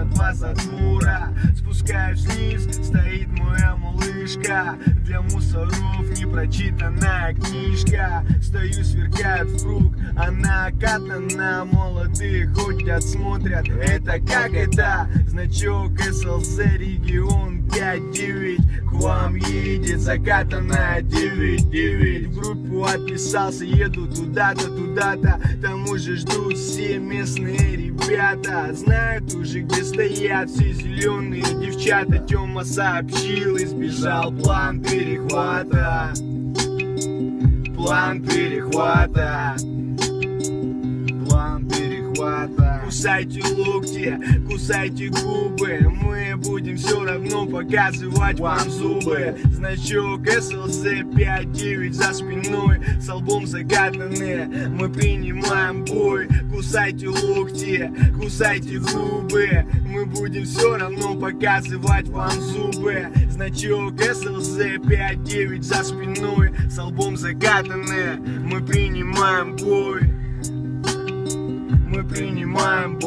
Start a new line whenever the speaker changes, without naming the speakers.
на 2 затвора. Спускаюсь вниз, стоит моя малышка. Для мусоров непрочитанная книжка. Стою, сверкает в круг, она окатана. Молодые ходят, смотрят, это как это? Значок СЛЗ регион 5-9. К вам едет закатанная 9-9. В группу отписался, еду туда-то, туда-то. Там уже ждут все местные ребята. Знают уже, где стоят все зеленые девчата. Тёма сообщил, избежал план перехвата. План перехвата. План перехвата. Кусайте локти, кусайте губы. Мы будем все равно показывать вам зубы. Значок СЛЗ 5-9 за спиной, с лбом закатанные. Мы принимаем бой. Кусайте локти, кусайте губы. Мы будем все равно показывать вам зубы. Значок СЛЗ 5-9 за спиной, с лбом закатанные. Мы принимаем бой. Мы принимаем